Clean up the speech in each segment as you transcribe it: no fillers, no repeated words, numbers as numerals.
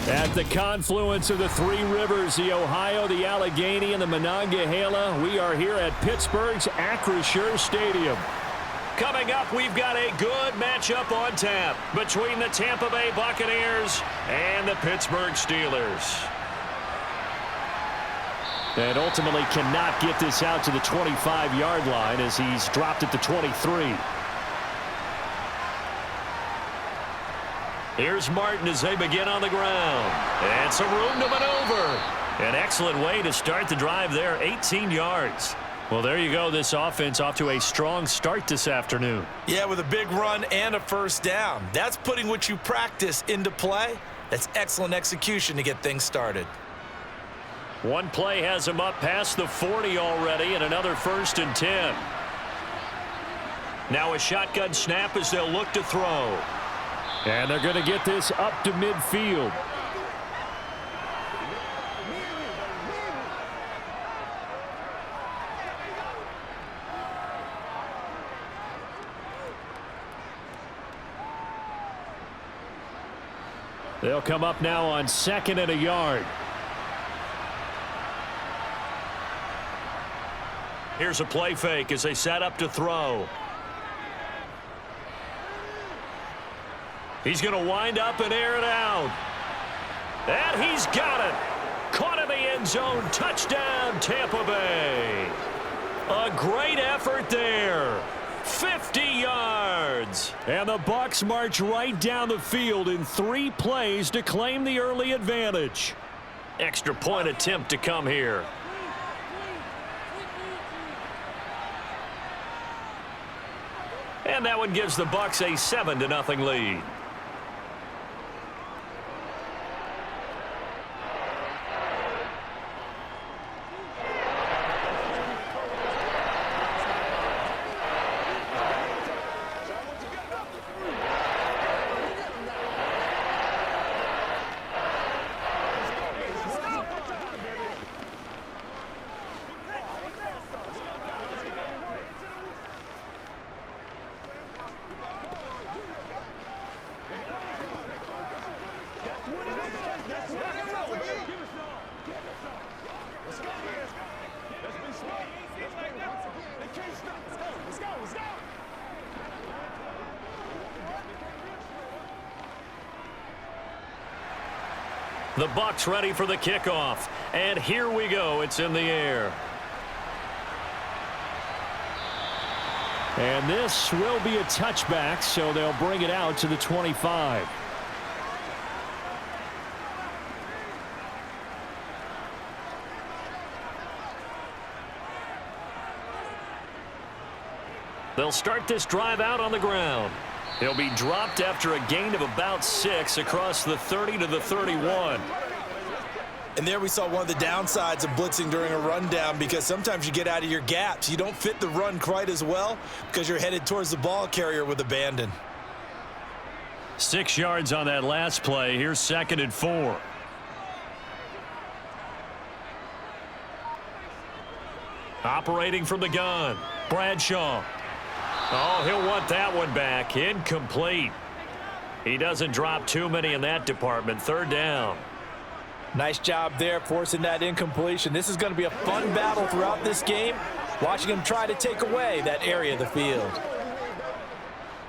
At the confluence of the three rivers, the Ohio, the Allegheny, and the Monongahela, we are here at Pittsburgh's Acrisure Stadium. Coming up, we've got a good matchup on tap between the Tampa Bay Buccaneers and the Pittsburgh Steelers. And ultimately cannot get this out to the 25-yard line as he's dropped at the 23. Here's Martin as they begin on the ground. And some room to maneuver. An excellent way to start the drive there, 18 yards. Well, there you go. This offense off to a strong start this afternoon. Yeah, with a big run and a first down. That's putting what you practice into play. That's excellent execution to get things started. One play has him up past the 40 already, and another 1st and 10. Now a shotgun snap as they'll look to throw. And they're going to get this up to midfield. They'll come up now on 2nd and a yard. Here's a play fake as they set up to throw. He's going to wind up and air it out. And he's got it. Caught in the end zone. Touchdown, Tampa Bay. A great effort there. 50 yards. And the Bucs march right down the field in 3 plays to claim the early advantage. Extra point attempt to come here. And that one gives the Bucs a 7-0 lead. The Bucs ready for the kickoff. And here we go. It's in the air. And this will be a touchback, so they'll bring it out to the 25. They'll start this drive out on the ground. He'll be dropped after a gain of about 6 across the 30 to the 31. And there we saw one of the downsides of blitzing during a rundown, because sometimes you get out of your gaps. You don't fit the run quite as well because you're headed towards the ball carrier with abandon. 6 yards on that last play. Here's 2nd and 4. Operating from the gun, Bradshaw. Oh, he'll want that one back. Incomplete. He doesn't drop too many in that department. 3rd down. Nice job there forcing that incompletion. This is going to be a fun battle throughout this game, watching him try to take away that area of the field.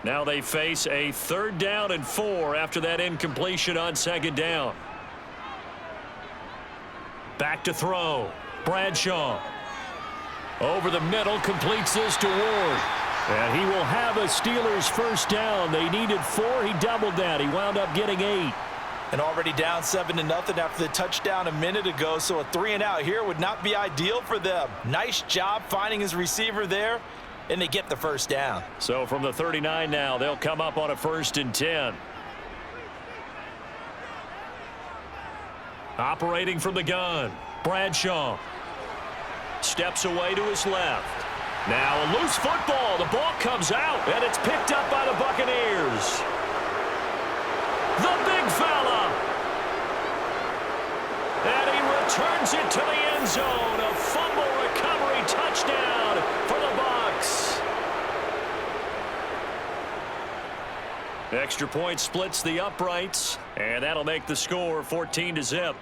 Now they face a 3rd down and 4 after that incompletion on 2nd down. Back to throw. Bradshaw. Over the middle, completes this to Ward. And he will have a Steelers 1st down. They needed 4. He doubled that. He wound up getting 8. And already down 7-0 after the touchdown a minute ago, so a 3-and-out here would not be ideal for them. Nice job finding his receiver there, and they get the 1st down. So from the 39 now, they'll come up on a 1st and 10. Operating from the gun, Bradshaw. Steps away to his left. Now a loose football. The ball comes out, and it's picked up by the Buccaneers. The big fella. And he returns it to the end zone. A fumble recovery touchdown for the Bucs. Extra point splits the uprights. And that'll make the score 14-0.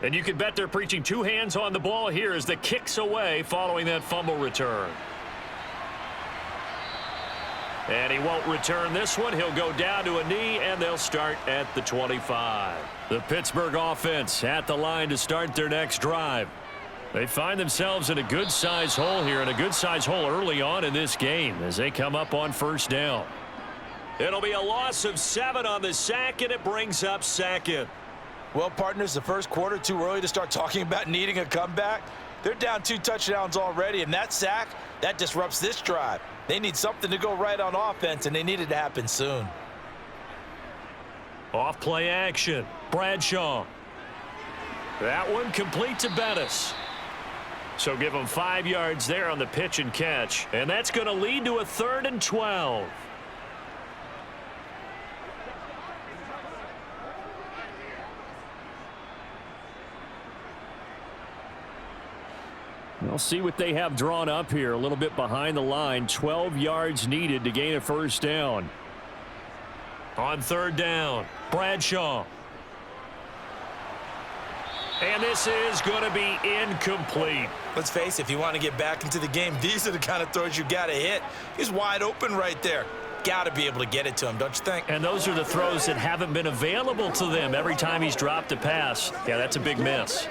And you can bet they're preaching two hands on the ball here as the kick's away following that fumble return. And he won't return this one. He'll go down to a knee, and they'll start at the 25. The Pittsburgh offense at the line to start their next drive. They find themselves in a good-size hole here, and a good-size hole early on in this game as they come up on first down. It'll be a loss of 7 on the sack, and it brings up second. Well, partners, the first quarter, too early to start talking about needing a comeback. They're down 2 touchdowns already, and that sack, that disrupts this drive. They need something to go right on offense, and they need it to happen soon. Off play action. Bradshaw. That one complete to Bettis. So give them 5 yards there on the pitch and catch, and that's going to lead to a 3rd and 12. We'll see what they have drawn up here. A little bit behind the line. 12 yards needed to gain a first down. On 3rd down, Bradshaw. And this is going to be incomplete. Let's face it, if you want to get back into the game, these are the kind of throws you got to hit. He's wide open right there. Got to be able to get it to him, don't you think? And those are the throws that haven't been available to them every time he's dropped a pass. Yeah, that's a big miss.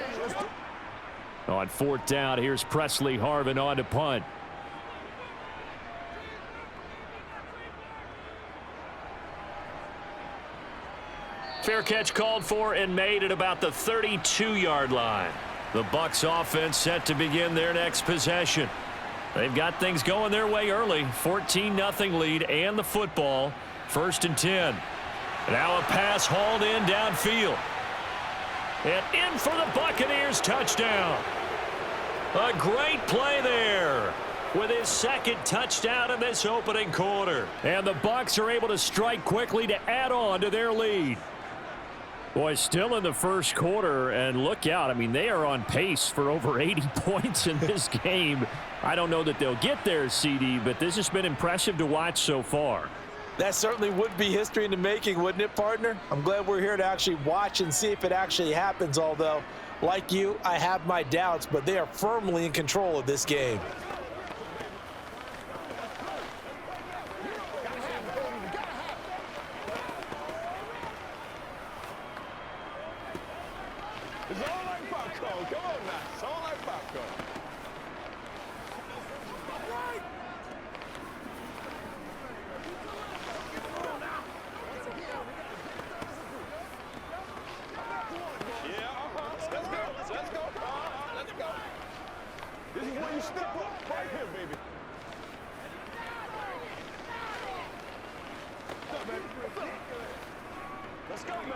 On 4th down, here's Presley Harvin on to punt. Fair catch called for and made at about the 32-yard line. The Bucs offense set to begin their next possession. They've got things going their way early. 14-0 lead and the football. 1st and 10. Now a pass hauled in downfield. And in for the Buccaneers touchdown. A great play there with his 2nd touchdown in this opening quarter. And the Bucs are able to strike quickly to add on to their lead. Boy, still in the first quarter, and look out. I mean, they are on pace for over 80 points in this game. I don't know that they'll get there, CD, but this has been impressive to watch so far. That certainly would be history in the making, wouldn't it, partner? I'm glad we're here to actually watch and see if it actually happens, although, like you, I have my doubts, but they are firmly in control of this game. It's all like popcorn. Come on now. It's all like popcorn. Let's go. Let's go. Let's go. This is where you step up. Right here, baby. Let's go, man.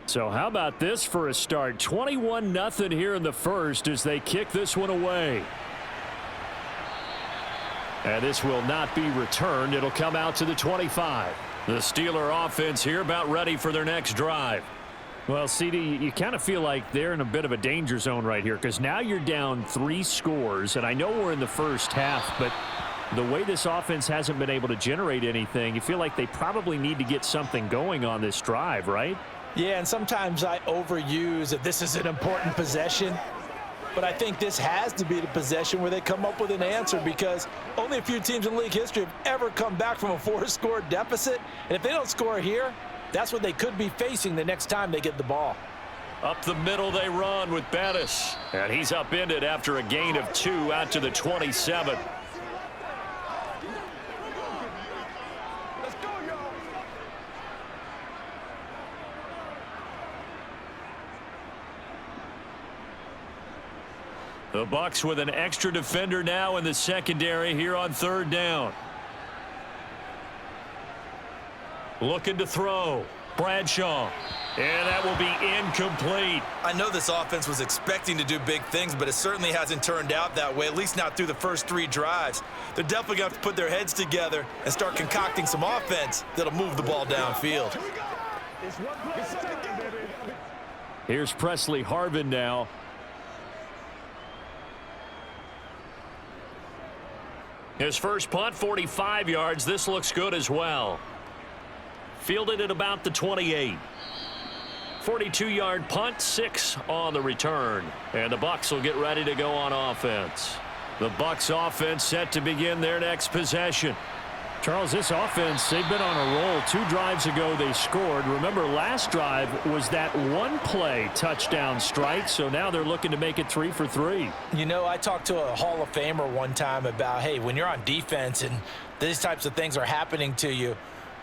So how about this for a start? 21-0 here in the first as they kick this one away. And this will not be returned. It'll come out to the 25. The Steeler offense here about ready for their next drive. Well, CD, you kind of feel like they're in a bit of a danger zone right here because now you're down 3 scores, and I know we're in the first half, but the way this offense hasn't been able to generate anything, you feel like they probably need to get something going on this drive, right? Yeah, and sometimes I overuse that this is an important possession, but I think this has to be the possession where they come up with an answer because only a few teams in league history have ever come back from a 4-score deficit, and if they don't score here, that's what they could be facing the next time they get the ball. Up the middle they run with Bettis, and he's upended after a gain of 2 out to the 27. The Bucs with an extra defender now in the secondary here on third down. Looking to throw. Bradshaw. And that will be incomplete. I know this offense was expecting to do big things, but it certainly hasn't turned out that way, at least not through the first 3 drives. They're definitely going to have to put their heads together and start concocting some offense that'll move the ball downfield. Here's Presley Harvin now. His first punt, 45 yards. This looks good as well. Fielded at about the 28. 42-yard punt, 6 on the return. And the Bucs will get ready to go on offense. The Bucs offense set to begin their next possession. Charles, this offense, they've been on a roll. 2 drives ago they scored. Remember, last drive was that one-play touchdown strike, so now they're looking to make it 3 for 3. You know, I talked to a Hall of Famer one time about, hey, when you're on defense and these types of things are happening to you,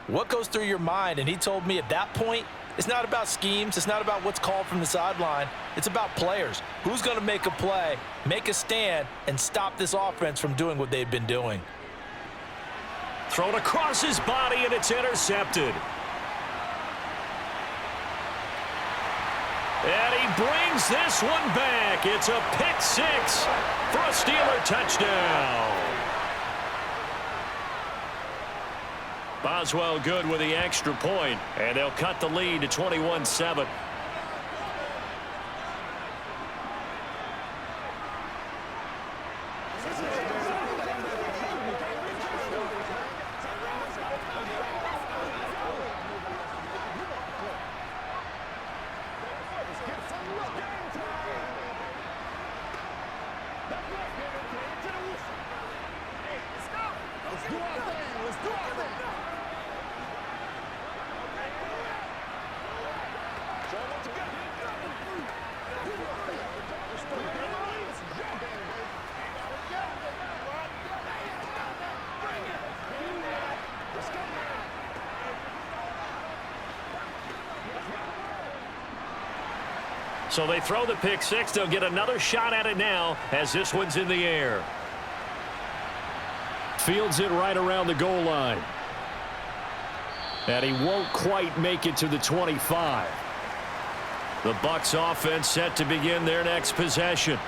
what goes through your mind? And he told me at that point, it's not about schemes. It's not about what's called from the sideline. It's about players. Who's going to make a play, make a stand, and stop this offense from doing what they've been doing? Thrown across his body, and it's intercepted. And he brings this one back. It's a pick 6 for a Steeler touchdown. Boswell good with the extra point, and they'll cut the lead to 21-7. So they throw the pick 6. They'll get another shot at it now as this one's in the air. Fields it right around the goal line. And he won't quite make it to the 25. The Bucs offense set to begin their next possession.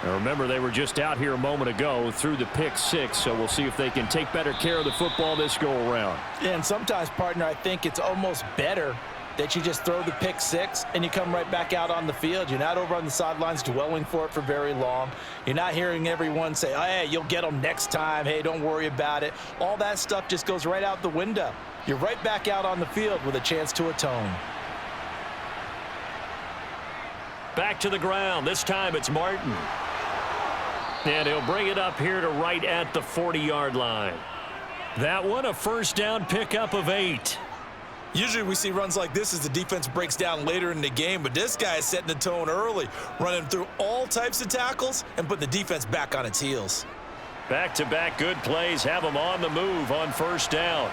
Now remember, they were just out here a moment ago through the pick 6, so we'll see if they can take better care of the football this go around. Yeah, and sometimes, partner, I think it's almost better that you just throw the pick 6 and you come right back out on the field. You're not over on the sidelines dwelling for it for very long. You're not hearing everyone say, oh, hey, you'll get them next time. Hey, don't worry about it. All that stuff just goes right out the window. You're right back out on the field with a chance to atone. Back to the ground. This time it's Martin. And he'll bring it up here to right at the 40-yard line. That one a first down pickup of 8. Usually we see runs like this as the defense breaks down later in the game, but this guy is setting the tone early, running through all types of tackles and putting the defense back on its heels. Back-to-back good plays have them on the move on first down.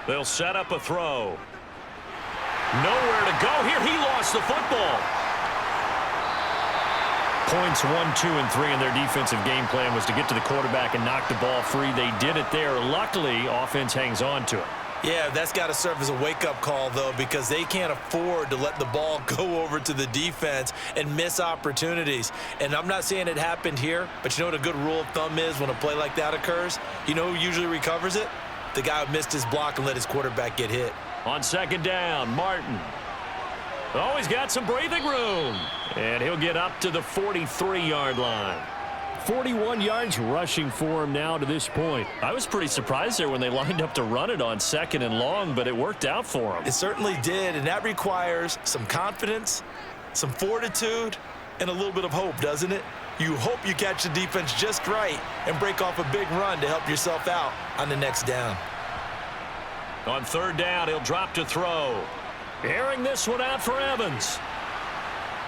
They'll set up a throw. Nowhere to go here. He lost the football. Points 1, 2, and 3 in their defensive game plan was to get to the quarterback and knock the ball free. They did it there. Luckily, offense hangs on to it. Yeah, that's got to serve as a wake-up call, though, because they can't afford to let the ball go over to the defense and miss opportunities. And I'm not saying it happened here, but you know what a good rule of thumb is when a play like that occurs? You know who usually recovers it? The guy who missed his block and let his quarterback get hit. On second down, Martin. Oh, he's got some breathing room. And he'll get up to the 43-yard line. 41 yards rushing for him now to this point. I was pretty surprised there when they lined up to run it on second and long, but it worked out for him. It certainly did, and that requires some confidence, some fortitude, and a little bit of hope, doesn't it? You hope you catch the defense just right and break off a big run to help yourself out on the next down. On third down, he'll drop to throw. Airing this one out for Evans.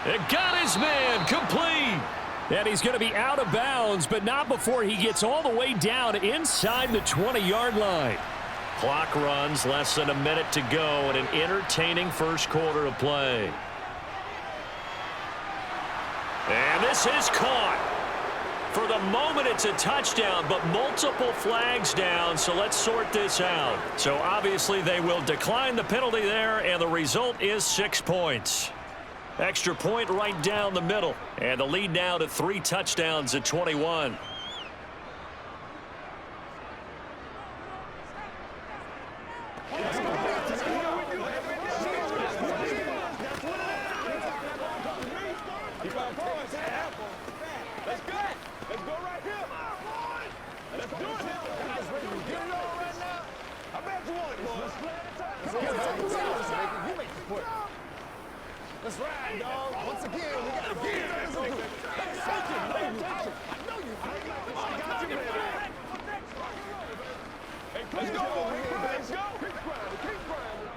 It got his man complete. And he's going to be out of bounds, but not before he gets all the way down inside the 20-yard line. Clock runs, less than a minute to go in an entertaining first quarter of play. And this is caught. For the moment, it's a touchdown, but multiple flags down, so let's sort this out. So obviously they will decline the penalty there, and the result is 6 points. Extra point right down the middle, and the lead now to 3 touchdowns at 21. Let's ride, dog. Once again, we got to get it. Let's go. Let's go. Keep grinding.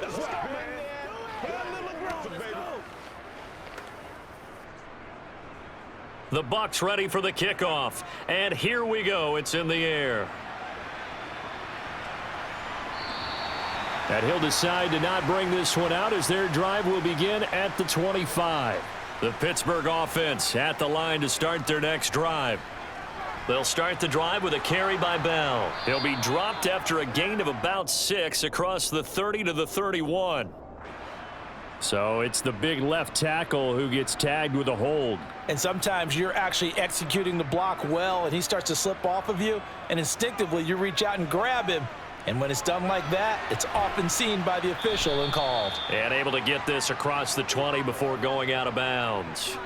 That's right, man. Put a little aggressive, baby. The Bucs ready for the kickoff. And here we go. It's in the air. And he'll decide to not bring this one out as their drive will begin at the 25. The Pittsburgh offense at the line to start their next drive. They'll start the drive with a carry by Bell. He'll be dropped after a gain of about 6 across the 30 to the 31. So it's the big left tackle who gets tagged with a hold. And sometimes you're actually executing the block well, and he starts to slip off of you, and instinctively you reach out and grab him. And when it's done like that, it's often seen by the official and called. And able to get this across the 20 before going out of bounds.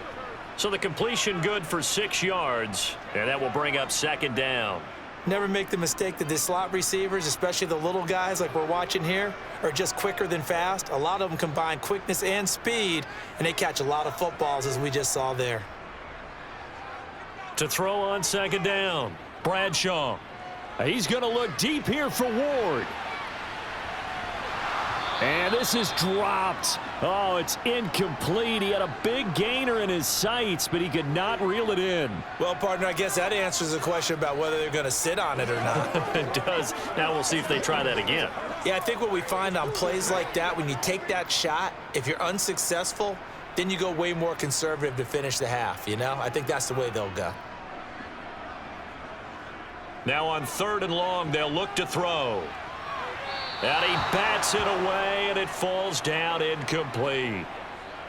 So the completion good for 6 yards, and that will bring up 2nd down. Never make the mistake that the slot receivers, especially the little guys like we're watching here, are just quicker than fast. A lot of them combine quickness and speed, and they catch a lot of footballs, as we just saw there. To throw on 2nd down, Bradshaw. He's going to look deep here for Ward. And this is dropped. Oh, it's incomplete. He had a big gainer in his sights, but he could not reel it in. Well, partner, I guess that answers the question about whether they're going to sit on it or not. It does. Now we'll see if they try that again. Yeah, I think what we find on plays like that, when you take that shot, if you're unsuccessful, then you go way more conservative to finish the half, you know? I think that's the way they'll go. Now on 3rd and long, they'll look to throw. And he bats it away, and it falls down incomplete.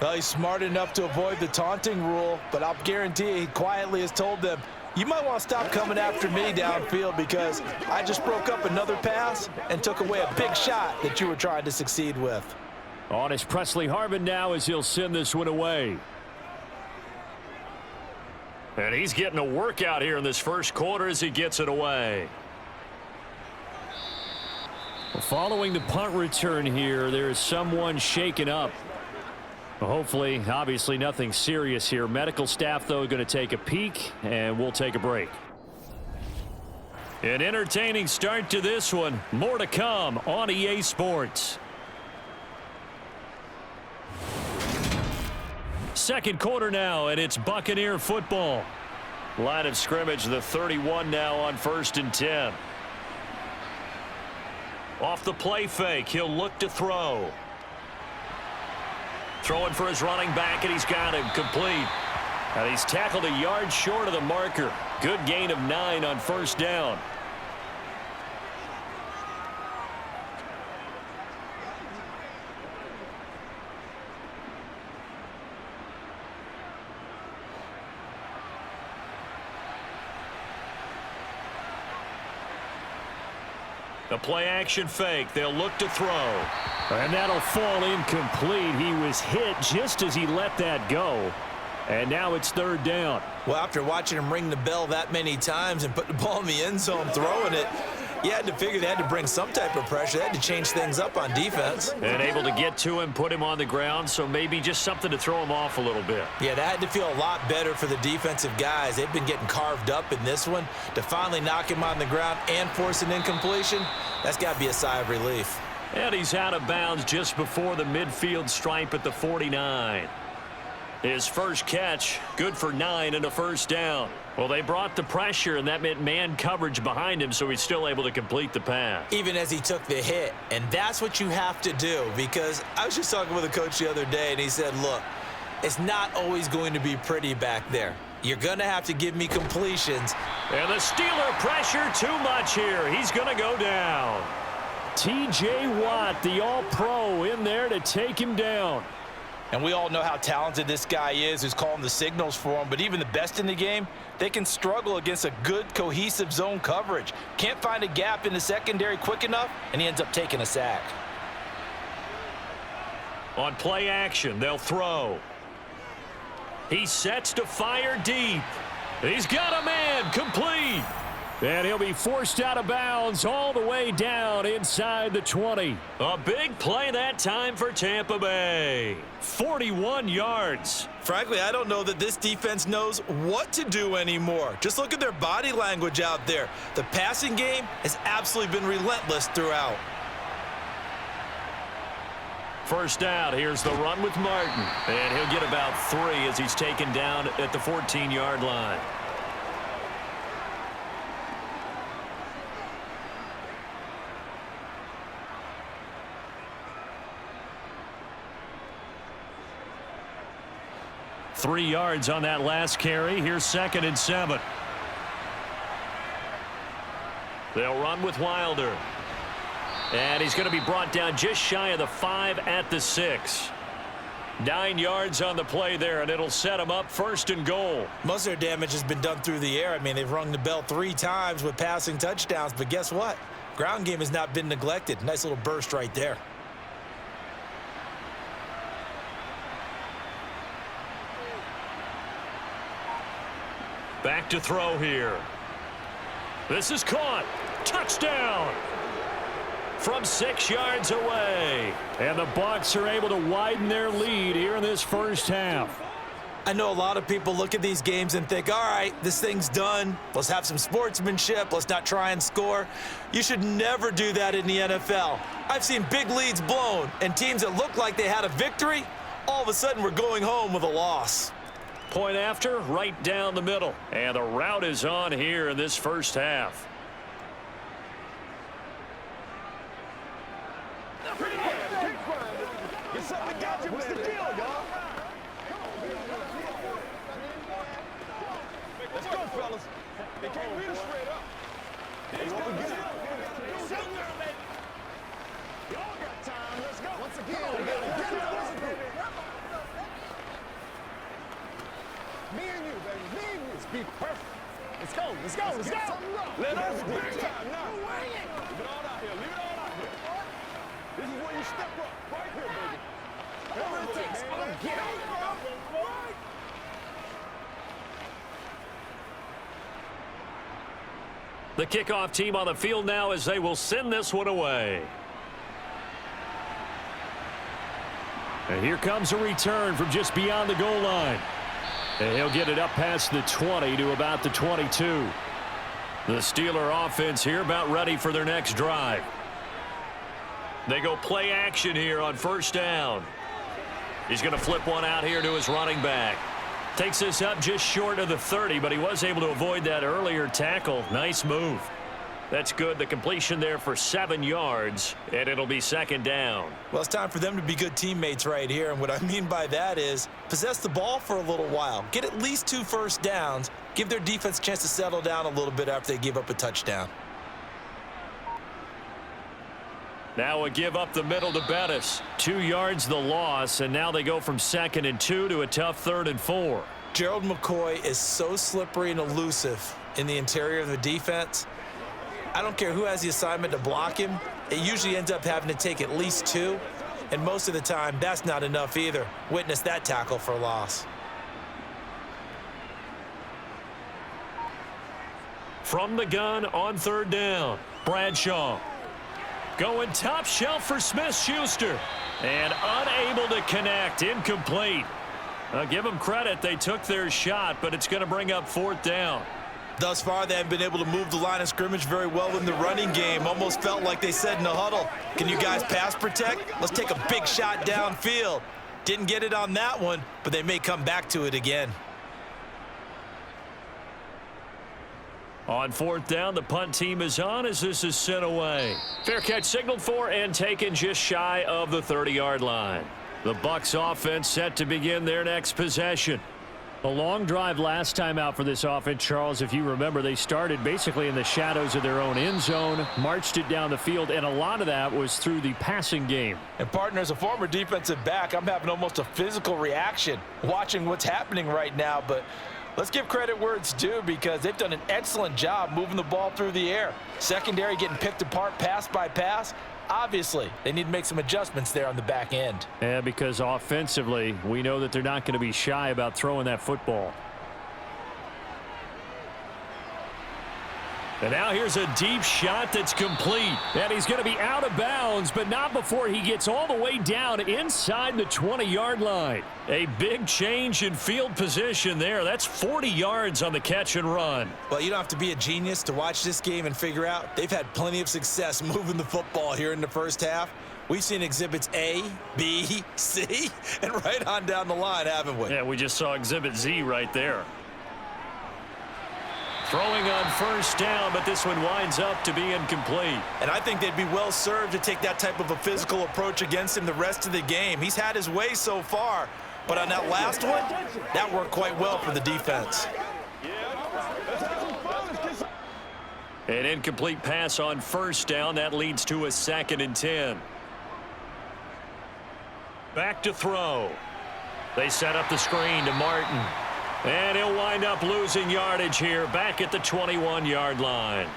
Well, he's smart enough to avoid the taunting rule, but I'll guarantee he quietly has told them, you might want to stop coming after me downfield because I just broke up another pass and took away a big shot that you were trying to succeed with. On is Presley Harvin now as he'll send this one away. And he's getting a workout here in this first quarter as he gets it away. Following the punt return here, there is someone shaken up. Hopefully, obviously nothing serious here. Medical staff, though, going to take a peek, and we'll take a break. An entertaining start to this one. More to come on EA Sports. Second quarter now, and it's Buccaneer football. Line of scrimmage, the 31 now on 1st and 10. Off the play fake, he'll look to throw. Throwing for his running back, and he's got him complete. And he's tackled a yard short of the marker. Good gain of 9 on 1st down. The play action fake. They'll look to throw. And that'll fall incomplete. He was hit just as he let that go. And now it's 3rd down. Well, after watching him ring the bell that many times and put the ball in the end zone throwing it, you had to figure they had to bring some type of pressure. They had to change things up on defense. And able to get to him, put him on the ground, so maybe just something to throw him off a little bit. Yeah, that had to feel a lot better for the defensive guys. They've been getting carved up in this one. To finally knock him on the ground and force an incompletion, that's got to be a sigh of relief. And he's out of bounds just before the midfield stripe at the 49. His first catch, good for 9 and a first down. Well, they brought the pressure, and that meant man coverage behind him, so he's still able to complete the pass. Even as he took the hit, and that's what you have to do, because I was just talking with a coach the other day, and he said, look, it's not always going to be pretty back there. You're going to have to give me completions. And the Steeler pressure too much here. He's going to go down. T.J. Watt, the all-pro, in there to take him down. And we all know how talented this guy is who's calling the signals for him, but even the best in the game, they can struggle against a good, cohesive zone coverage. Can't find a gap in the secondary quick enough, and he ends up taking a sack. On play action, they'll throw. He sets to fire deep. He's got a man, complete. And he'll be forced out of bounds all the way down inside the 20. A big play that time for Tampa Bay. 41 yards. Frankly, I don't know that this defense knows what to do anymore. Just look at their body language out there. The passing game has absolutely been relentless throughout. First down, here's the run with Martin. And he'll get about 3 as he's taken down at the 14-yard line. Three yards on that last carry. Here's 2nd and 7. They'll run with Wilder. And he's going to be brought down just shy of the 5 at the 6. 9 yards on the play there, and it'll set him up 1st and goal. Most of their damage has been done through the air. I mean, they've rung the bell 3 times with passing touchdowns, but guess what? Ground game has not been neglected. Nice little burst right there. Back to throw here. This is caught. Touchdown. From 6 yards away. And the Bucs are able to widen their lead here in this first half. I know a lot of people look at these games and think, all right, this thing's done. Let's have some sportsmanship. Let's not try and score. You should never do that in the NFL. I've seen big leads blown, and teams that look like they had a victory, all of a sudden we're going home with a loss. Point after, right down the middle. And the route is on here in this first half. What's the deal, y'all? Let's go, fellas. They can't beat us straight up. He's going to get it. Y'all got time. Let's go. Once again, we got to get it. Me and you, baby. Me and you. Let's be perfect. Let's go. Let's go. Let's go. Let us do it. Time now. Leave it all out here. Leave it all out here. This is where you step up. Right here, baby. Whatever it takes. Get out. The kickoff team on the field now as they will send this one away. And here comes a return from just beyond the goal line. And he'll get it up past the 20 to about the 22. The Steeler offense here about ready for their next drive. They go play action here on first down. He's going to flip one out here to his running back. Takes this up just short of the 30, but he was able to avoid that earlier tackle. Nice move. That's good. The completion there for 7 yards, and it'll be 2nd down. Well, it's time for them to be good teammates right here, and what I mean by that is possess the ball for a little while. Get at least 2 first downs. Give their defense a chance to settle down a little bit after they give up a touchdown. Now a give up the middle to Bettis. 2 yards the loss, and now they go from 2nd and 2 to a tough 3rd and 4. Gerald McCoy is so slippery and elusive in the interior of the defense. I don't care who has the assignment to block him. It usually ends up having to take at least 2, and most of the time, that's not enough either. Witness that tackle for loss. From the gun on 3rd down, Bradshaw. Going top shelf for Smith-Schuster. And unable to connect. Incomplete. Give them credit. They took their shot, but it's going to bring up 4th down. Thus far, they haven't been able to move the line of scrimmage very well in the running game. Almost felt like they said in the huddle, can you guys pass protect? Let's take a big shot downfield. Didn't get it on that one, but they may come back to it again. On fourth down, the punt team is on as this is sent away. Fair catch signaled for and taken just shy of the 30-yard line. The Bucs offense set to begin their next possession. A long drive last time out for this offense, Charles. If you remember, they started basically in the shadows of their own end zone, marched it down the field, and a lot of that was through the passing game. And partner, as a former defensive back, I'm having almost a physical reaction watching what's happening right now. But let's give credit where it's due because they've done an excellent job moving the ball through the air. Secondary getting picked apart pass by pass. Obviously, they need to make some adjustments there on the back end. Yeah, because offensively, we know that they're not going to be shy about throwing that football. And now here's a deep shot that's complete. And he's going to be out of bounds, but not before he gets all the way down inside the 20-yard line. A big change in field position there. That's 40 yards on the catch and run. Well, you don't have to be a genius to watch this game and figure out they've had plenty of success moving the football here in the first half. We've seen exhibits A, B, C, and right on down the line, haven't we? Yeah, we just saw exhibit Z right there. Throwing on first down, but this one winds up to be incomplete. And I think they'd be well served to take that type of a physical approach against him the rest of the game. He's had his way so far, but on that last one, that worked quite well for the defense. An incomplete pass on first down. That leads to a 2nd and 10. Back to throw. They set up the screen to Martin. And he'll wind up losing yardage here back at the 21-yard line.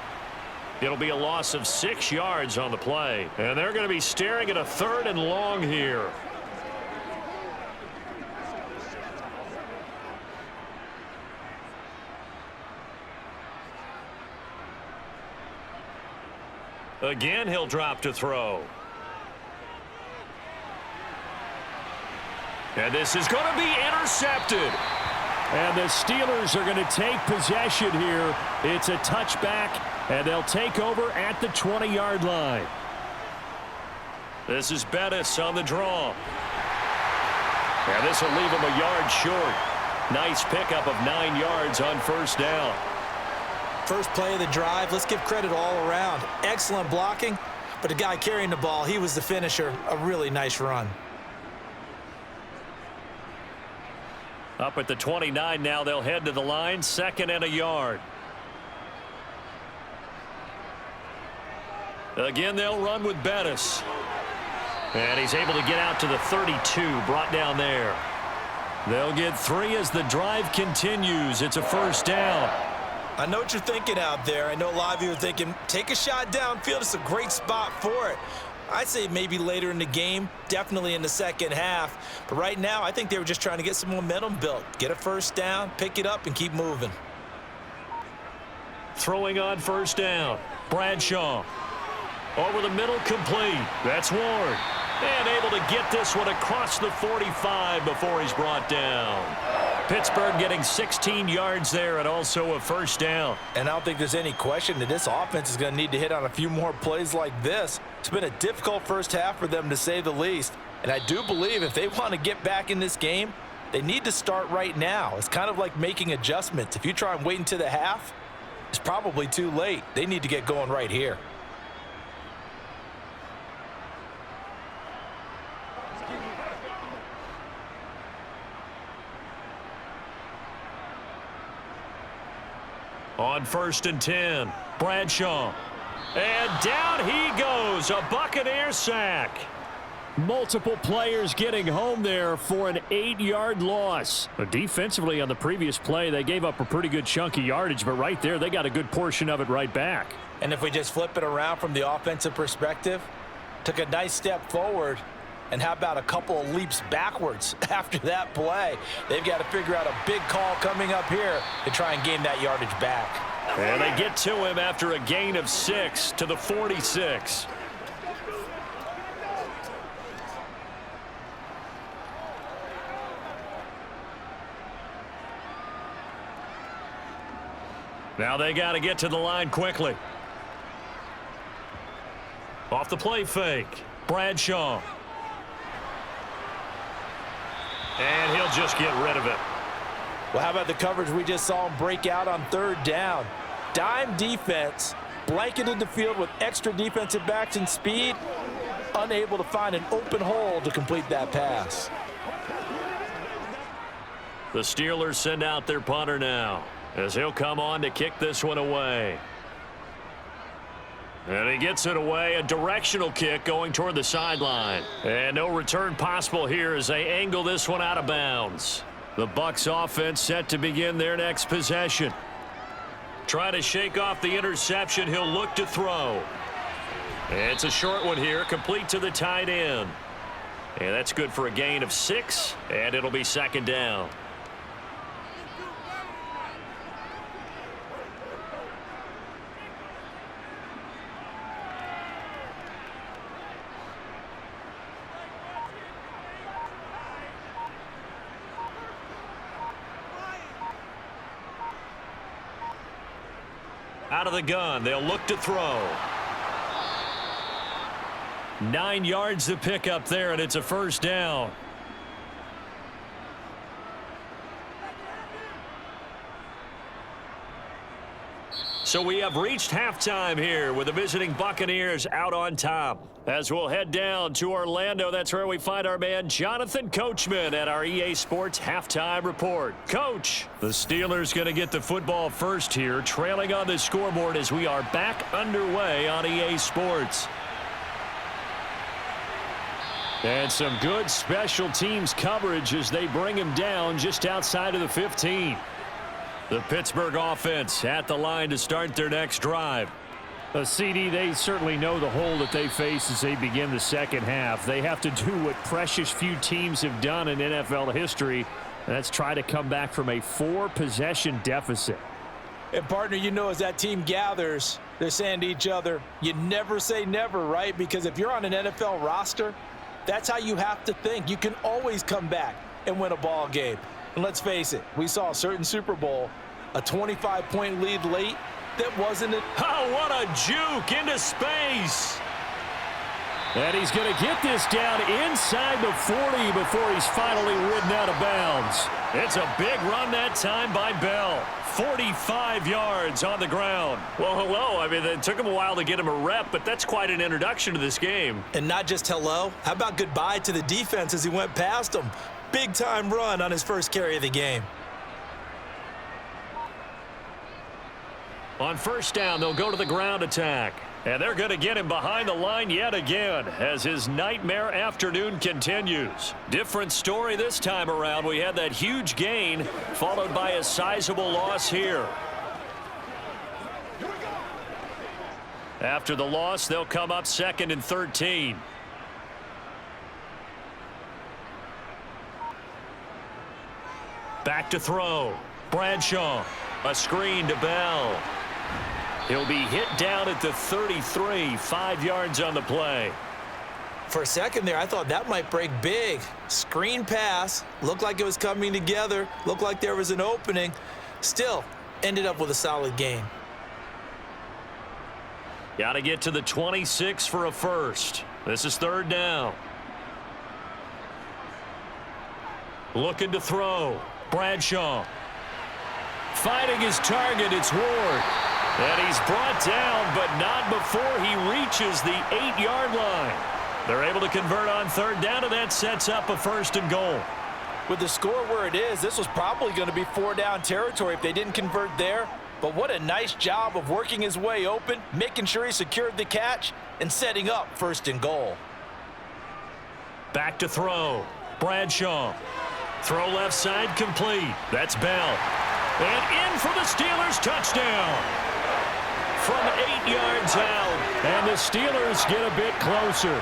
It'll be a loss of 6 yards on the play. And they're going to be staring at a 3rd and long here. Again, he'll drop to throw. And this is going to be intercepted. And the Steelers are going to take possession here. It's a touchback, and they'll take over at the 20-yard line. This is Bettis on the draw. And this will leave him a yard short. Nice pickup of 9 yards on first down. First play of the drive, let's give credit all around. Excellent blocking, but the guy carrying the ball, he was the finisher. A really nice run. Up at the 29 now, they'll head to the line, 2nd and a yard. Again, they'll run with Bettis. And he's able to get out to the 32, brought down there. They'll get 3 as the drive continues. It's a first down. I know what you're thinking out there. I know a lot of you are thinking, take a shot downfield. It's a great spot for it. I'd say maybe later in the game, definitely in the second half. But right now, I think they were just trying to get some momentum built. Get a first down, pick it up, and keep moving. Throwing on first down. Bradshaw. Over the middle, complete. That's Ward. And able to get this one across the 45 before he's brought down. Pittsburgh getting 16 yards there and also a first down. And I don't think there's any question that this offense is going to need to hit on a few more plays like this. It's been a difficult first half for them, to say the least. And I do believe if they want to get back in this game, they need to start right now. It's kind of like making adjustments. If you try and wait until the half, it's probably too late. They need to get going right here. On 1st and 10, Bradshaw. And down he goes, a Buccaneer sack. Multiple players getting home there for an 8-yard loss. But defensively on the previous play, they gave up a pretty good chunk of yardage, but right there, they got a good portion of it right back. And if we just flip it around from the offensive perspective, took a nice step forward, and how about a couple of leaps backwards after that play? They've got to figure out a big call coming up here to try and gain that yardage back. And they get to him after a gain of 6 to the 46. Now they got to get to the line quickly. Off the play fake, Bradshaw. And he'll just get rid of it. Well, how about the coverage we just saw him break out on third down? Dime defense, blanketed the field with extra defensive backs and speed, unable to find an open hole to complete that pass. The Steelers send out their punter now, as he'll come on to kick this one away. And he gets it away, a directional kick going toward the sideline. And no return possible here as they angle this one out of bounds. The Bucs offense set to begin their next possession. Trying to shake off the interception, he'll look to throw. It's a short one here, complete to the tight end. And that's good for a gain of 6, and it'll be second down. Out of the gun, they'll look to throw. 9 yards to pick up there, and it's a first down. So we have reached halftime here with the visiting Buccaneers out on top. As we'll head down to Orlando, that's where we find our man Jonathan Coachman at our EA Sports Halftime Report. Coach, the Steelers going to get the football first here, trailing on the scoreboard as we are back underway on EA Sports. And some good special teams coverage as they bring him down just outside of the 15. The Pittsburgh offense at the line to start their next drive. CD, they certainly know the hole that they face as they begin the second half. They have to do what precious few teams have done in NFL history, and that's try to come back from a 4-possession deficit. And, partner, you know, as that team gathers, they're saying to each other, you never say never, right? Because if you're on an NFL roster, that's how you have to think. You can always come back and win a ball game. And let's face it, we saw a certain Super Bowl, a 25-point lead late. That wasn't it. Oh, what a juke into space. And he's going to get this down inside the 40 before he's finally ridden out of bounds. It's a big run that time by Bell. 45 yards on the ground. Well, hello. I mean, it took him a while to get him a rep, but that's quite an introduction to this game. And not just hello. How about goodbye to the defense as he went past him? Big-time run on his first carry of the game. On first down, they'll go to the ground attack. And they're going to get him behind the line yet again as his nightmare afternoon continues. Different story this time around. We had that huge gain followed by a sizable loss here. After the loss, they'll come up 2nd and 13. Back to throw. Bradshaw. A screen to Bell. He'll be hit down at the 33, 5 yards on the play. For a second there, I thought that might break big. Screen pass, looked like it was coming together, looked like there was an opening. Still, ended up with a solid gain. Got to get to the 26 for a first. This is 3rd down. Looking to throw. Bradshaw. Fighting his target, it's Ward. And he's brought down, but not before he reaches the 8-yard line. They're able to convert on 3rd down, and that sets up a 1st and goal. With the score where it is, this was probably going to be 4-down territory if they didn't convert there. But what a nice job of working his way open, making sure he secured the catch, and setting up 1st and goal. Back to throw. Bradshaw. Throw left side complete. That's Bell. And in for the Steelers touchdown. From 8 yards out. And the Steelers get a bit closer.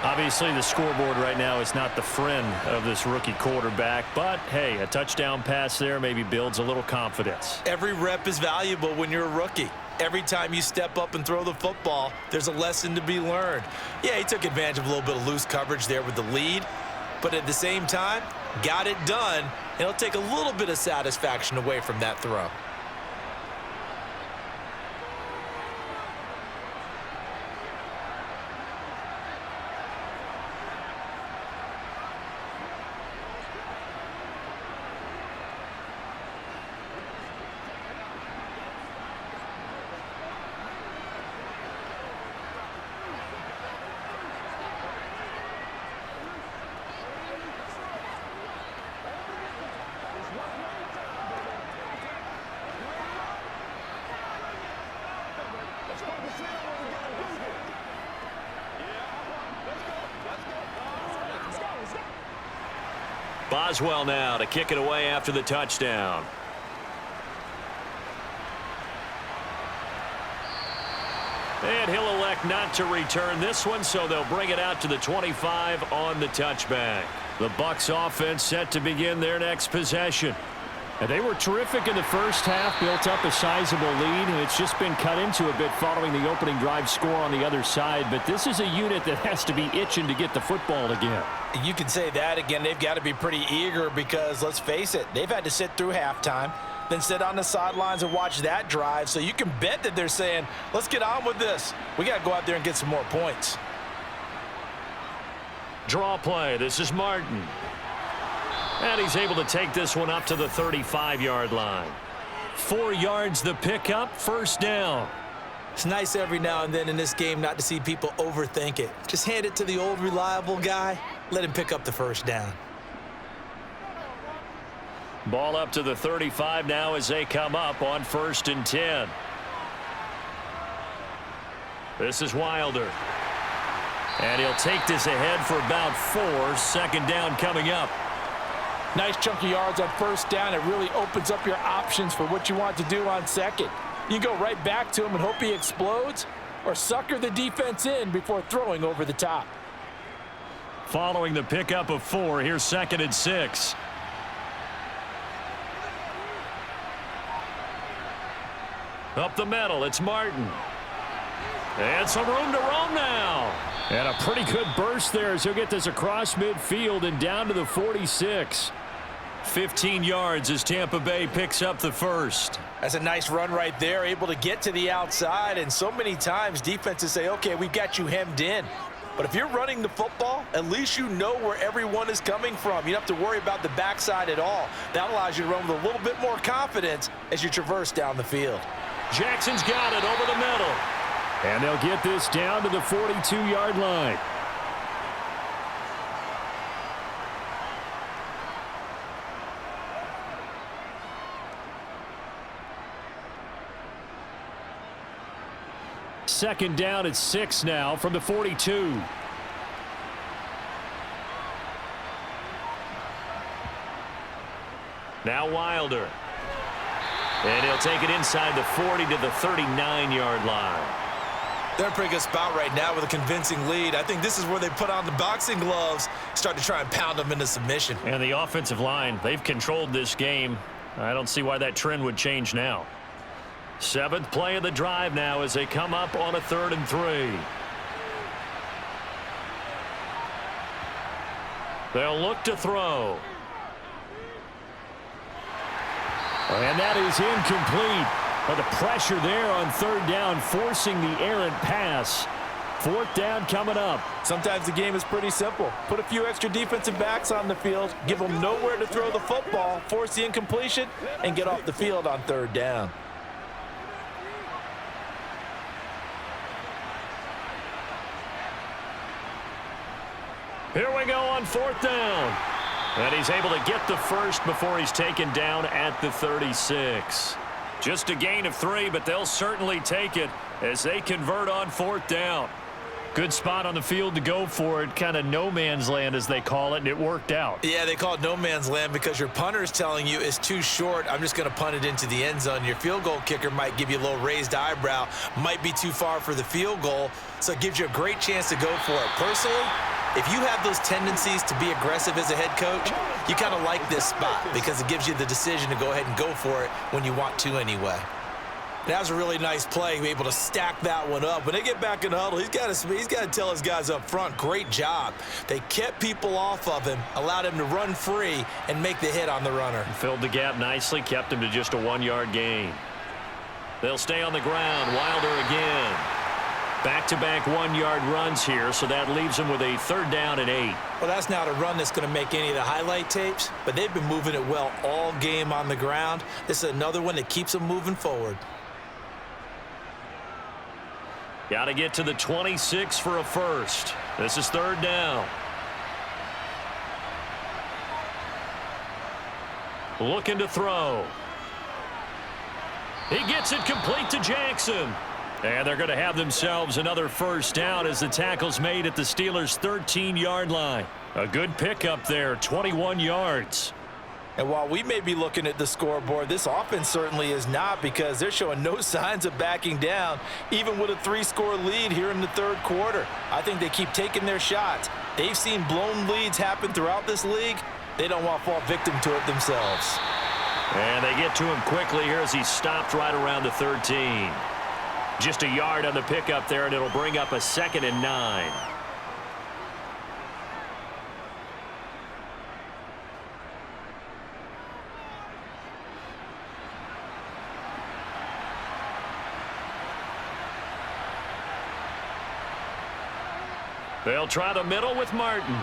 Obviously, the scoreboard right now is not the friend of this rookie quarterback. But, hey, a touchdown pass there maybe builds a little confidence. Every rep is valuable when you're a rookie. Every time you step up and throw the football, there's a lesson to be learned. Yeah, he took advantage of a little bit of loose coverage there with the lead. But at the same time, got it done. And it'll take a little bit of satisfaction away from that throw. Boswell now to kick it away after the touchdown. And he'll elect not to return this one, so they'll bring it out to the 25 on the touchback. The Bucs offense set to begin their next possession. And they were terrific in the first half, built up a sizable lead, and it's just been cut into a bit following the opening drive score on the other side. But this is a unit that has to be itching to get the football again. You can say that again. They've got to be pretty eager because, let's face it, they've had to sit through halftime, then sit on the sidelines and watch that drive. So you can bet that they're saying, let's get on with this. We got to go out there and get some more points. Draw play. This is Martin. And he's able to take this one up to the 35-yard line. 4 yards the pickup, first down. It's nice every now and then in this game not to see people overthink it. Just hand it to the old reliable guy. Let him pick up the first down. Ball up to the 35 now as they come up on 1st and 10. This is Wilder. And he'll take this ahead for about 4. Second down coming up. Nice chunk of yards on first down. It really opens up your options for what you want to do on second. You go right back to him and hope he explodes, or sucker the defense in before throwing over the top. Following the pickup of 4, here's 2nd and 6. Up the middle, it's Martin. And some room to roam now. And a pretty good burst there as he'll get this across midfield and down to the 46. 15 yards as Tampa Bay picks up the first. That's a nice run right there, able to get to the outside. And so many times defenses say, okay, we've got you hemmed in. But if you're running the football, at least you know where everyone is coming from. You don't have to worry about the backside at all. That allows you to run with a little bit more confidence as you traverse down the field. Jackson's got it over the middle. And they'll get this down to the 42-yard line. Second down at 6 now from the 42. Now Wilder. And he'll take it inside the 40 to the 39-yard line. They're in a pretty good spot right now with a convincing lead. I think this is where they put on the boxing gloves, start to try and pound them into submission. And the offensive line, they've controlled this game. I don't see why that trend would change now. 7th play of the drive now as they come up on a 3rd and 3. They'll look to throw. And that is incomplete. But the pressure there on 3rd down, forcing the errant pass. 4th down coming up. Sometimes the game is pretty simple. Put a few extra defensive backs on the field, give them nowhere to throw the football, force the incompletion, and get off the field on 3rd down. Here we go on 4th down. And he's able to get the first before he's taken down at the 36. Just a gain of 3, but they'll certainly take it as they convert on 4th down. Good spot on the field to go for it. Kind of no man's land, as they call it, and it worked out. Yeah, they call it no man's land because your punter is telling you it's too short. I'm just going to punt it into the end zone. Your field goal kicker might give you a little raised eyebrow, might be too far for the field goal, so it gives you a great chance to go for it. Personally, if you have those tendencies to be aggressive as a head coach, you kind of like this spot because it gives you the decision to go ahead and go for it when you want to anyway. That was a really nice play, able to stack that one up. When they get back in the huddle, he's got to tell his guys up front, great job. They kept people off of him, allowed him to run free and make the hit on the runner. Filled the gap nicely, kept him to just a 1-yard gain. They'll stay on the ground. Wilder again. Back-to-back 1-yard runs here, so that leaves them with a 3rd down and 8. Well, that's not a run that's going to make any of the highlight tapes, but they've been moving it well all game on the ground. This is another one that keeps them moving forward. Got to get to the 26 for a first. This is 3rd down. Looking to throw. He gets it complete to Jackson. And they're going to have themselves another first down as the tackle's made at the Steelers' 13-yard line. A good pickup there, 21 yards. And while we may be looking at the scoreboard, this offense certainly is not, because they're showing no signs of backing down, even with a 3-score lead here in the third quarter. I think they keep taking their shots. They've seen blown leads happen throughout this league. They don't want to fall victim to it themselves. And they get to him quickly here as he stopped right around the 13. Just a yard on the pickup there, and it'll bring up a 2nd and 9. They'll try the middle with Martin.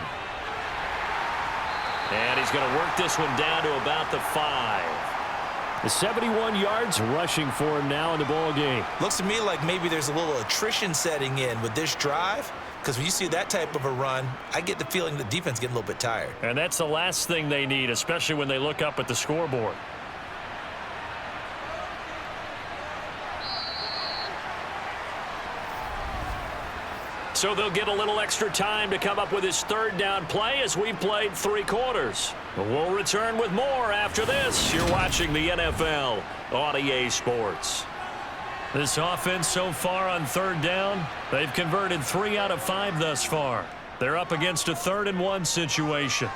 And he's going to work this one down to about the 5. The 71 yards rushing for him now in the ball game. Looks to me like maybe there's a little attrition setting in with this drive, because when you see that type of a run, I get the feeling the defense getting a little bit tired. And that's the last thing they need, especially when they look up at the scoreboard. So they'll get a little extra time to come up with his 3rd down play as we played 3 quarters. We'll return with more after this. You're watching the NFL on EA Sports. This offense so far on 3rd down, they've converted 3 out of 5 thus far. They're up against a 3rd and 1 situation.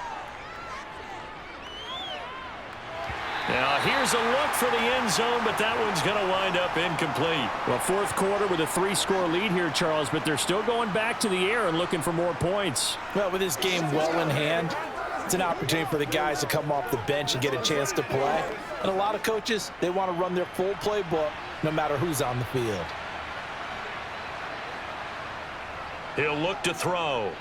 Now, here's a look for the end zone, but that one's going to wind up incomplete. Well, 4th quarter with a 3-score lead here, Charles, but they're still going back to the air and looking for more points. Well, with this game well in hand, it's an opportunity for the guys to come off the bench and get a chance to play. And a lot of coaches, they want to run their full playbook no matter who's on the field. He'll look to throw.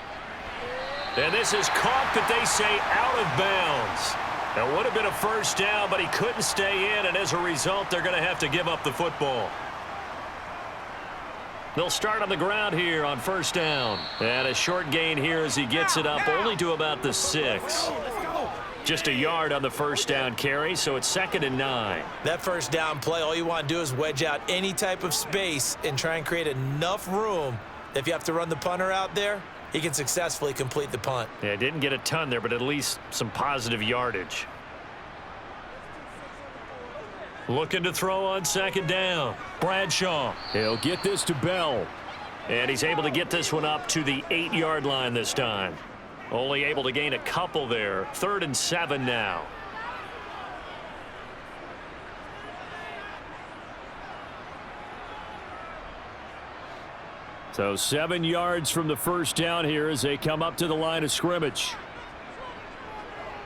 And this is caught, but they say out of bounds. It would have been a 1st down, but he couldn't stay in, and as a result, they're going to have to give up the football. They'll start on the ground here on 1st down. And a short gain here as he gets it up only to about the 6. Just a yard on the 1st down carry, so it's 2nd and 9. That 1st down play, all you want to do is wedge out any type of space and try and create enough room that if you have to run the punter out there, he can successfully complete the punt. Yeah, didn't get a ton there, but at least some positive yardage. Looking to throw on 2nd down. Bradshaw. He'll get this to Bell. And he's able to get this one up to the 8-yard line this time. Only able to gain a couple there. 3rd and 7 now. So 7 yards from the 1st down here as they come up to the line of scrimmage.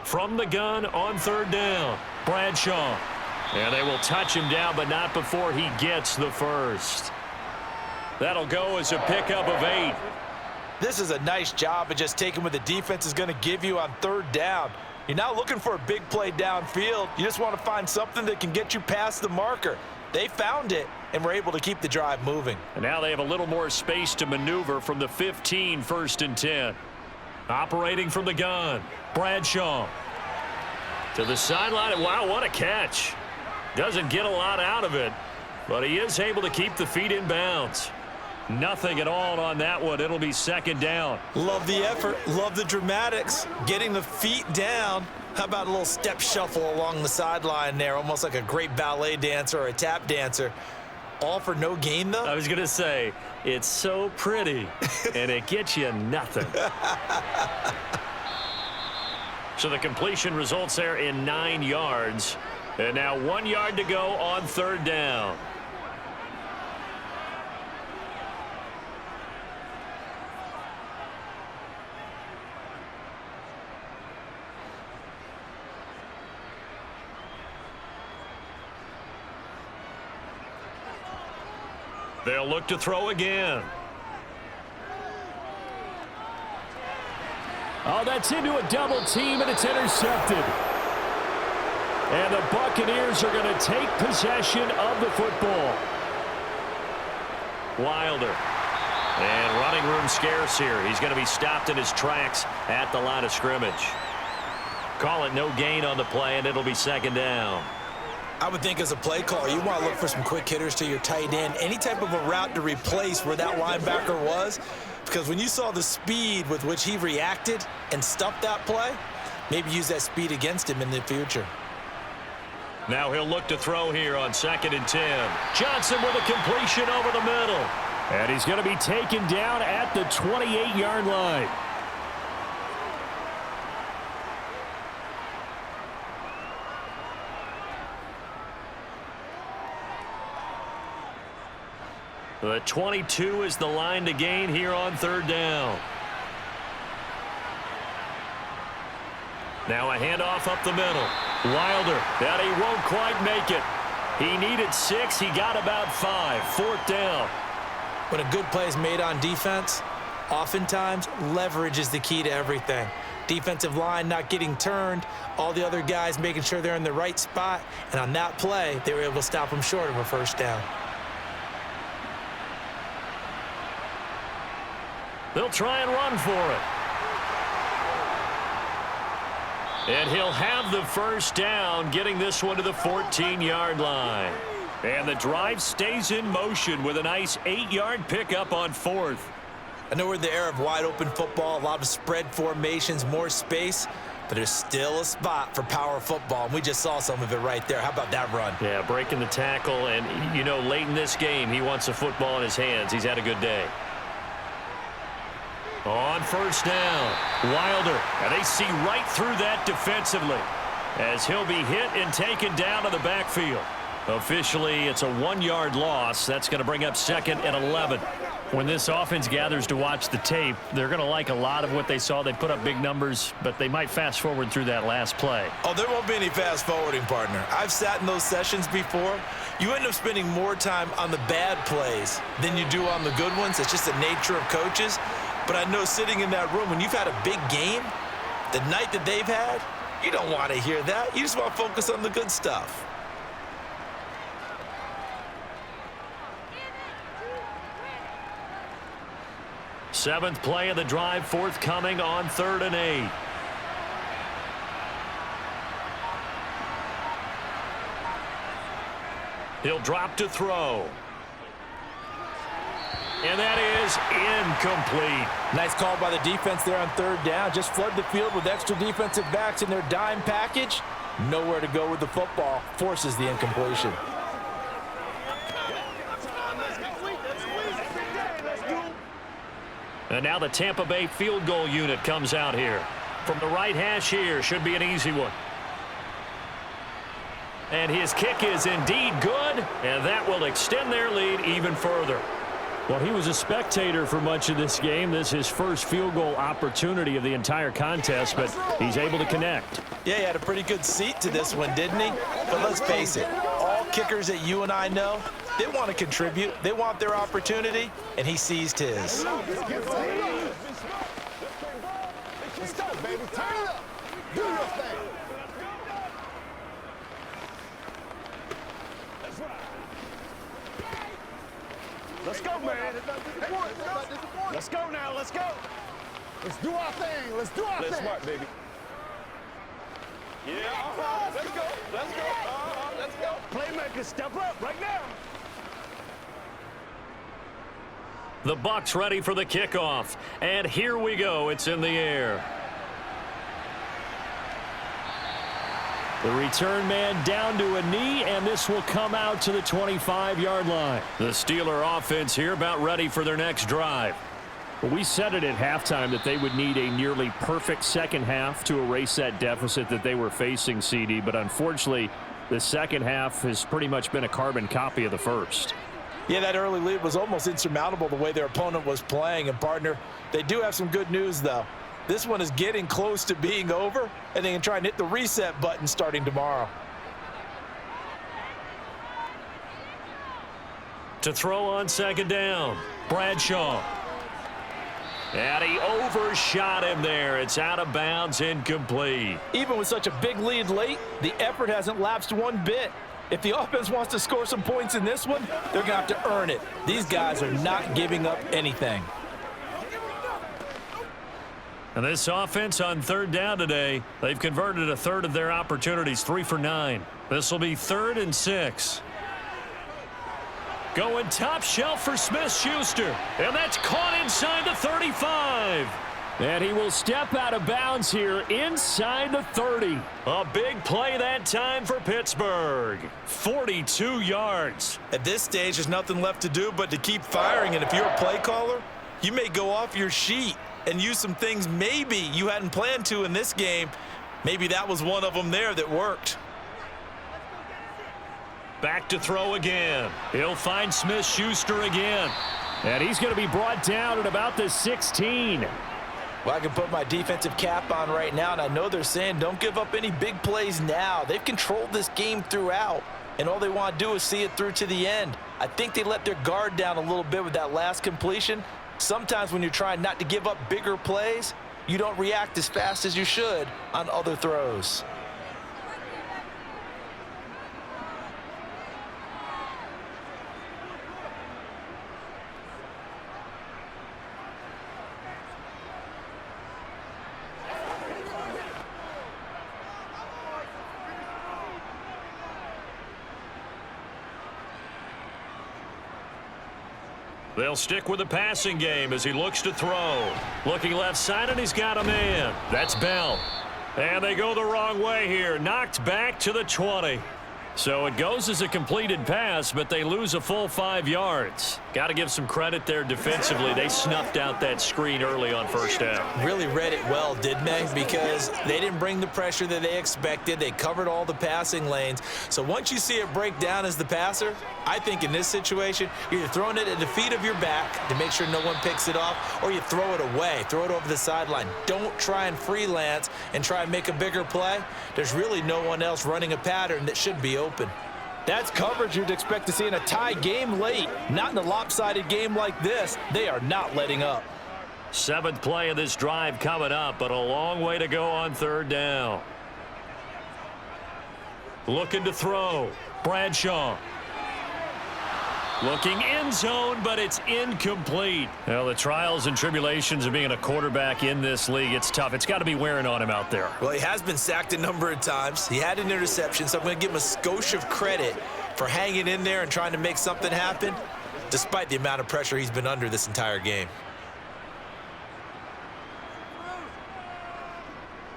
From the gun on 3rd down. Bradshaw. And they will touch him down, but not before he gets the 1st. That'll go as a pickup of 8. This is a nice job of just taking what the defense is going to give you on 3rd down. You're not looking for a big play downfield. You just want to find something that can get you past the marker. They found it and were able to keep the drive moving. And now they have a little more space to maneuver from the 15, 1st and 10. Operating from the gun. Bradshaw. To the sideline. Wow, what a catch. Doesn't get a lot out of it, but he is able to keep the feet in bounds. Nothing at all on that one. It'll be 2nd down. Love the effort. Love the dramatics. Getting the feet down. How about a little step shuffle along the sideline there, almost like a great ballet dancer or a tap dancer. All for no gain, though? I was going to say, it's so pretty, and it gets you nothing. So the completion results there in 9 yards. And now 1 yard to go on 3rd down. They'll look to throw again. Oh, that's into a double team, and it's intercepted. And the Buccaneers are going to take possession of the football. Wilder. And running room scarce here. He's going to be stopped in his tracks at the line of scrimmage. Call it no gain on the play, and it'll be 2nd down. I would think as a play caller, you want to look for some quick hitters to your tight end. Any type of a route to replace where that linebacker was. because when you saw the speed with which he reacted and stuffed that play, maybe use that speed against him in the future. Now he'll look to throw here on 2nd and 10. Johnson with a completion over the middle. And he's going to be taken down at the 28-yard line. The 22 is the line to gain here on 3rd down. Now a handoff up the middle. Wilder, and he won't quite make it. He needed 6. He got about 5. 4th down. When a good play is made on defense, oftentimes leverage is the key to everything. Defensive line not getting turned, all the other guys making sure they're in the right spot, and on that play, they were able to stop them short of a 1st down. They'll try and run for it. And he'll have the 1st down, getting this one to the 14-yard line. And the drive stays in motion with a nice 8-yard pickup on 4th. I know we're in the era of wide-open football, a lot of spread formations, more space, but there's still a spot for power football, and we just saw some of it right there. How about that run? Yeah, breaking the tackle, and, you know, late in this game, he wants the football in his hands. He's had a good day. On 1st down, Wilder, and they see right through that defensively as he'll be hit and taken down to the backfield. Officially, it's a 1-yard loss. That's going to bring up 2nd and 11. When this offense gathers to watch the tape, they're going to like a lot of what they saw. They put up big numbers, but they might fast forward through that last play. Oh, there won't be any fast forwarding, partner. I've sat in those sessions before. You end up spending more time on the bad plays than you do on the good ones. It's just the nature of coaches. But I know sitting in that room, when you've had a big game, the night that they've had, you don't want to hear that. You just want to focus on the good stuff. Seventh play of the drive forthcoming on 3rd and 8. He'll drop to throw. And that is incomplete. Nice call by the defense there on 3rd down. Just flood the field with extra defensive backs in their dime package. Nowhere to go with the football. Forces the incompletion. And now the Tampa Bay field goal unit comes out here. From the right hash here, should be an easy one. And his kick is indeed good, and that will extend their lead even further. Well, he was a spectator for much of this game. This is his first field goal opportunity of the entire contest, but he's able to connect. Yeah, he had a pretty good seat to this one, didn't he? But let's face it, all kickers that you and I know, they want to contribute. They want their opportunity, and he seized his. Let's go, baby. Turn it up. Do your thing. Let's go, man. Let's go now. Let's go. Let's do our thing. Let's do our thing. Let's smart, baby. Yeah, let's go. Let's go. Let's go. Playmakers, step up right now. The Bucs ready for the kickoff. And here we go. It's in the air. The return man down to a knee, and this will come out to the 25-yard line. The Steeler offense here about ready for their next drive. Well, we said it at halftime that they would need a nearly perfect second half to erase that deficit that they were facing, CD, but unfortunately, the second half has pretty much been a carbon copy of the first. Yeah, that early lead was almost insurmountable the way their opponent was playing. And, partner, they do have some good news, though. This one is getting close to being over, and they can try and hit the reset button starting tomorrow. To throw on 2nd down, Bradshaw. And he overshot him there. It's out of bounds, incomplete. Even with such a big lead late, the effort hasn't lapsed one bit. If the offense wants to score some points in this one, they're going to have to earn it. These guys are not giving up anything. And this offense on 3rd down today, they've converted a third of their opportunities, 3 for 9. This will be 3rd and 6. Going top shelf for Smith-Schuster. And that's caught inside the 35. And he will step out of bounds here inside the 30. A big play that time for Pittsburgh. 42 yards. At this stage, there's nothing left to do but to keep firing. And if you're a play caller, you may go off your sheet and use some things maybe you hadn't planned to in this game. Maybe that was one of them there that worked. Back to throw again. He'll find Smith-Schuster again. And he's going to be brought down at about the 16. Well, I can put my defensive cap on right now, and I know they're saying don't give up any big plays now. They've controlled this game throughout, and all they want to do is see it through to the end. I think they let their guard down a little bit with that last completion. Sometimes when you're trying not to give up bigger plays, you don't react as fast as you should on other throws. They'll stick with the passing game as he looks to throw. Looking left side, and he's got a man. That's Bell. And they go the wrong way here. Knocked back to the 20. So it goes as a completed pass, but they lose a full 5 yards. Got to give some credit there defensively. They snuffed out that screen early on first down. Really read it well, didn't they? Because they didn't bring the pressure that they expected. They covered all the passing lanes. So once you see it break down as the passer, I think in this situation, you're either throwing it at the feet of your back to make sure no one picks it off, or you throw it away, throw it over the sideline. Don't try and freelance and try and make a bigger play. There's really no one else running a pattern that should be open. That's coverage you'd expect to see in a tie game late. Not in a lopsided game like this. They are not letting up. 7th play of this drive coming up, but a long way to go on 3rd down. Looking to throw. Bradshaw. Looking end zone, but it's incomplete. Well, the trials and tribulations of being a quarterback in this league, it's tough. It's got to be wearing on him out there. Well, he has been sacked a number of times. He had an interception, so I'm going to give him a skosh of credit for hanging in there and trying to make something happen, despite the amount of pressure he's been under this entire game.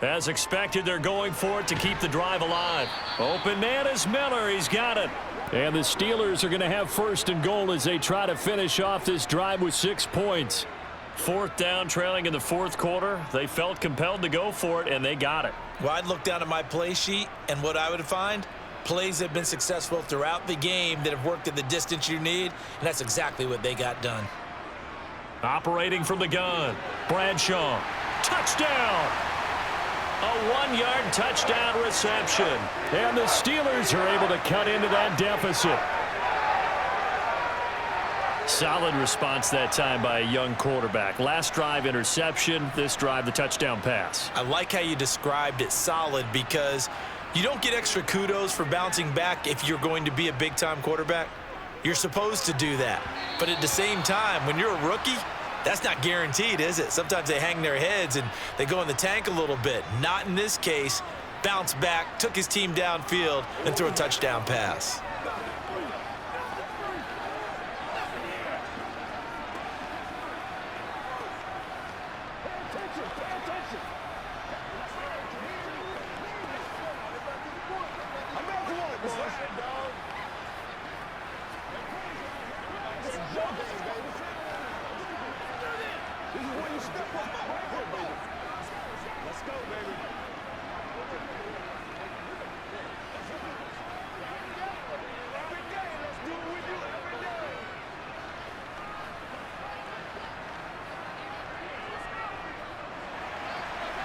As expected, they're going for it to keep the drive alive. Open man is Miller. He's got it. And the Steelers are going to have 1st and goal as they try to finish off this drive with 6 points. 4th down, trailing in the 4th quarter. They felt compelled to go for it, and they got it. Well, I'd look down at my play sheet, and what I would find, plays have been successful throughout the game that have worked at the distance you need, and that's exactly what they got done. Operating from the gun. Bradshaw. Touchdown! A 1-yard touchdown reception. And the Steelers are able to cut into that deficit. Solid response that time by a young quarterback. Last drive, interception. This drive, the touchdown pass. I like how you described it solid because you don't get extra kudos for bouncing back if you're going to be a big-time quarterback. You're supposed to do that. But at the same time, when you're a rookie, that's not guaranteed, is it? Sometimes they hang their heads and they go in the tank a little bit. Not in this case. Bounced back, took his team downfield, and threw a touchdown pass.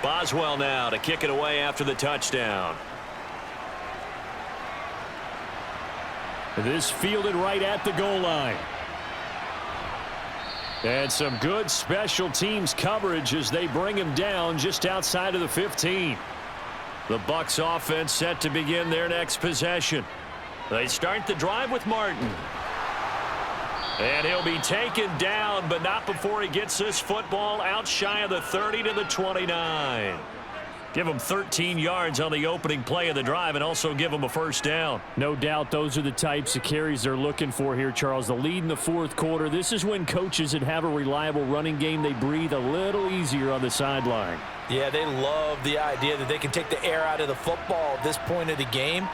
Boswell now to kick it away after the touchdown. This fielded right at the goal line. And some good special teams coverage as they bring him down just outside of the 15. The Bucs offense set to begin their next possession. They start the drive with Martin. And he'll be taken down, but not before he gets this football out shy of the 30 to the 29. Give them 13 yards on the opening play of the drive and also give them a first down. No doubt those are the types of carries they're looking for here, Charles. The lead in the fourth quarter. This is when coaches that have a reliable running game, they breathe a little easier on the sideline. Yeah, they love the idea that they can take the air out of the football at this point of the game.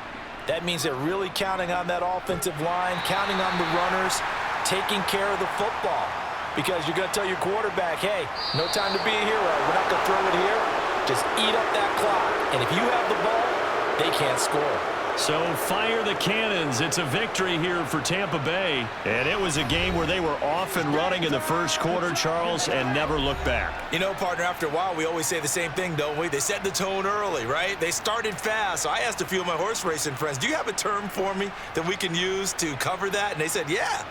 That means they're really counting on that offensive line, counting on the runners, taking care of the football. Because you're going to tell your quarterback, hey, no time to be a hero. We're not going to throw it here. Just eat up that clock. And if you have the ball, they can't score. So fire the cannons. It's a victory here for Tampa Bay. And it was a game where they were off and running in the first quarter, Charles, and never looked back. You know, partner, after a while, we always say the same thing, don't we? They set the tone early, right? They started fast. So I asked a few of my horse racing friends, do you have a term for me that we can use to cover that? And they said, yeah.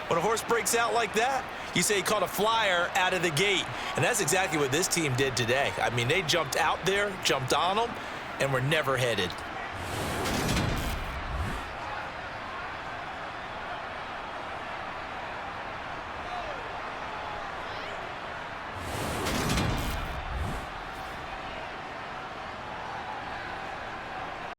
When a horse breaks out like that, you say he caught a flyer out of the gate. And that's exactly what this team did today. I mean, they jumped out there, jumped on them, and were never headed.